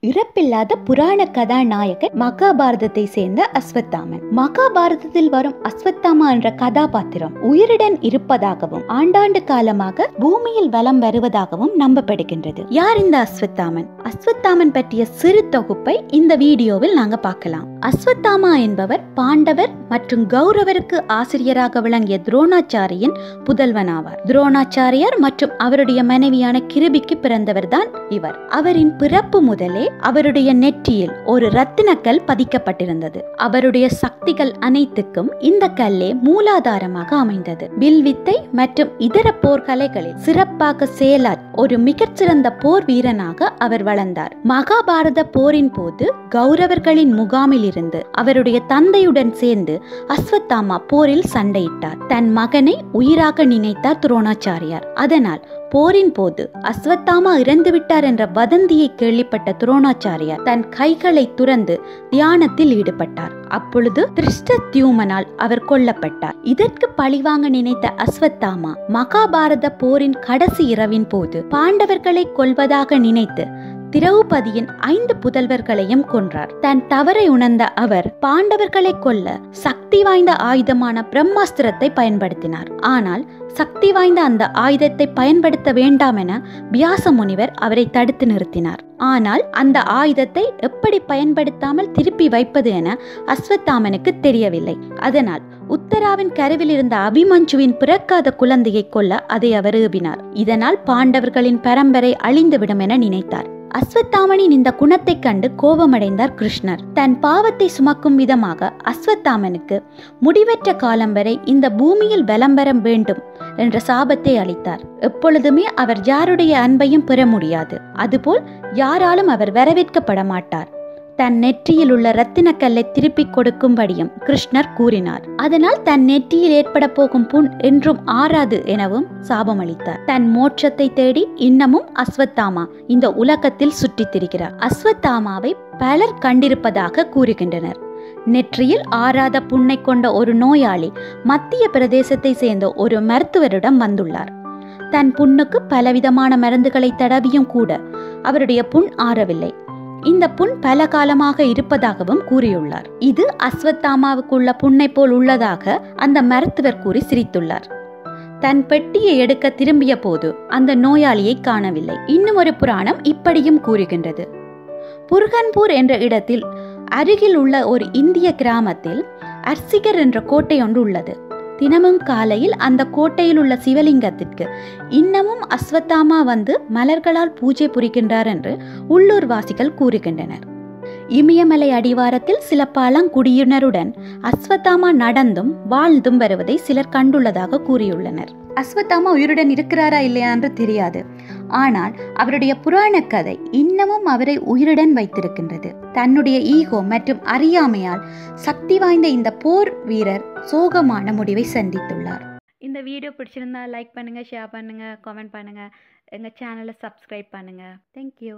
இறப்பில்லாத புராண கதாநாயகன் மகாபாரதத்தை சேர்ந்த அஸ்வத்தாமன். மகாபாரதத்தில் வரும் அஸ்வத்தாமா என்ற கதாபாத்திரம் உயிருடன் இருப்பதாகவும் ஆண்டாண்டு காலமாக பூமியில் வலம் வருவதாகவும் நம்பப்படுகின்றது. யார் இந்த அஸ்வத்தாமன்? அஸ்வத்தாமன் பற்றிய சிறு தொகுப்பை இந்த வீடியோவில் நாங்க பார்க்கலாம். அஸ்வத்தாமா என்பவர் பாண்டவர் மற்றும் கௌரவருக்கு ஆசிரியராக விளங்கிய துரோணாச்சாரியின் புதல்வனாவார். துரோணாச்சாரியார் மற்றும் அவருடைய மனைவியான கிருபிக்கு பிறந்தவர் தான் இவர். அவரின் பிறப்பு முதலே அவருடைய நெற்றியில் ஒரு ரத்தினக்கல் பதிக்கப்பட்டிருந்தது. அவருடைய சக்திகள் அனைத்துக்கும் இந்த கல்லே மூலாதாரமாக அமைந்தது. வில்வித்தை மற்றும் இதர போர்க்கலைகளில் சிறப்பாக செயலாற்ற ஒரு மிகச்சிறந்த போர் வீரனாக அவர் வளர்ந்தார். மகாபாரத போரின் போது கௌரவர்களின் முகாமில் இருந்து அவருடைய தந்தையுடன் சேர்ந்து அஸ்வத்தாமா போரில் சண்டையிட்டார். தன் மகனை உயிராக நினைத்தார் துரோணாச்சாரியார். அதனால் போரின் போது அஸ்வத்தாமா இறந்துவிட்டார் என்ற வதந்தியை கேள்விப்பட்ட துரோணாச்சாரியார் தன் கைகளை துறந்து தியானத்தில் ஈடுபட்டார். அப்பொழுது திருஷ்டத்யுமனால் அவர் கொல்லப்பட்டார். இதற்கு பழிவாங்க நினைத்த அஸ்வத்தாமா மகாபாரத போரின் கடைசி இரவின் போது பாண்டவர்களை கொல்வதாக நினைத்து திரௌபதியின் 5 புதல்வர்களையும் கொன்றார். தன் தவறை உணர்ந்த அவர் பாண்டவர்களை கொல்ல சக்தி வாய்ந்த ஆயுதமான பிரம்மாஸ்திரத்தை பயன்படுத்தினார். ஆனால் சக்தி வாய்ந்த அந்த ஆயுதத்தை பயன்படுத்த வேண்டாம் என வியாச முனிவர் அவரை தடுத்து நிறுத்தினார். ஆனால் அந்த ஆயுதத்தை எப்படி பயன்படுத்தாமல் திருப்பி வைப்பது என அஸ்வத்தாமனுக்கு தெரியவில்லை. அதனால் உத்தராவின் கருவில் இருந்த அபிமன்யுவின் பிறக்காத குழந்தையை கொல்ல அதை அவர் ஏவினார். இதனால் பாண்டவர்களின் பரம்பரை அழிந்துவிடும் என நினைத்தார். அஸ்வத்தாமனின் இந்த குணத்தை கண்டு கோபமடைந்தார் கிருஷ்ணர். தன் பாவத்தை சுமக்கும் விதமாக அஸ்வத்தாமனுக்கு முடிவற்ற காலம் வரை இந்த பூமியில் வலம் வர வேண்டும் என்ற சாபத்தை அளித்தார். எப்பொழுதுமே அவர் யாருடைய அன்பையும் பெற முடியாது. அதுபோல் யாராலும் அவர் வரவேற்கப்பட மாட்டார். தன் நெற்றியில் உள்ள ரத்தினக்கல்லை திருப்பி கொடுக்கும்படியும் கிருஷ்ணர் கூறினார். அதனால் தன் நெற்றியில் ஏற்பட போகும் புண் என்றும் ஆறாது எனவும் சாபம் அளித்தார். தன் மோட்சத்தை தேடி இன்னமும் அஸ்வத்தாமா இந்த உலகத்தில் சுற்றித் திரிகிறார். அஸ்வத்தாமாவை பலர் கண்டிருப்பதாக கூறுகின்றனர். நெற்றியில் ஆறாத புண்ணை கொண்ட ஒரு நோயாளி மத்திய பிரதேசத்தை சேர்ந்த ஒரு மருத்துவரிடம் வந்துள்ளார். தன் புண்ணுக்கு பலவிதமான மருந்துகளை தடவியும் கூட அவருடைய புண் ஆறவில்லை. இந்த புண் பல காலமாக இருப்பதாகவும் கூறியுள்ளார். இது அஸ்வத்தாமாவுக்குள்ள புண்ணை போல் உள்ளதாக அந்த மருத்துவர் கூறி சிரித்துள்ளார். தன் பெட்டியை எடுக்க திரும்பிய போது அந்த நோயாளியை காணவில்லை. இன்னும் ஒரு புராணம் இப்படியும் கூறுகின்றது. புர்ஹன்பூர் என்ற இடத்தில் அருகில் உள்ள ஒரு இந்திய கிராமத்தில் அர்சிகர் என்ற கோட்டை ஒன்று உள்ளது. தினமும் காலையில் அந்த கோட்டையில் உள்ள சிவலிங்கத்திற்கு இன்னமும் அஸ்வத்தாமா வந்து மலர்களால் பூஜை புரிகின்றார் என்று உள்ளூர் வாசிகள் கூறுகின்றனர். இமயமலை அடிவாரத்தில் சில பழங்குடியினருடன் அஸ்வத்தாமா நடந்தும் வாழ்ந்தும் வருவதை சிலர் கண்டுள்ளதாக கூறியுள்ளனர். அஸ்வத்தாமா உயிருடன் இருக்கிறாரா இல்லையா என்று தெரியாது. ஆனால் அவருடைய புராண கதை இன்னமும் அவரை உயிருடன் வைத்திருக்கின்றது. தன்னுடைய ஈகோ மற்றும் அறியாமையால் சக்தி வாய்ந்த இந்த போர் வீரர் சோகமான முடிவை சந்தித்துள்ளார். இந்த வீடியோ பிடிச்சிருந்தா லைக் பண்ணுங்க, ஷேர் பண்ணுங்க, கமெண்ட் பண்ணுங்க, எங்க சேனலை சப்ஸ்கிரைப் பண்ணுங்க. தேங்க்யூ.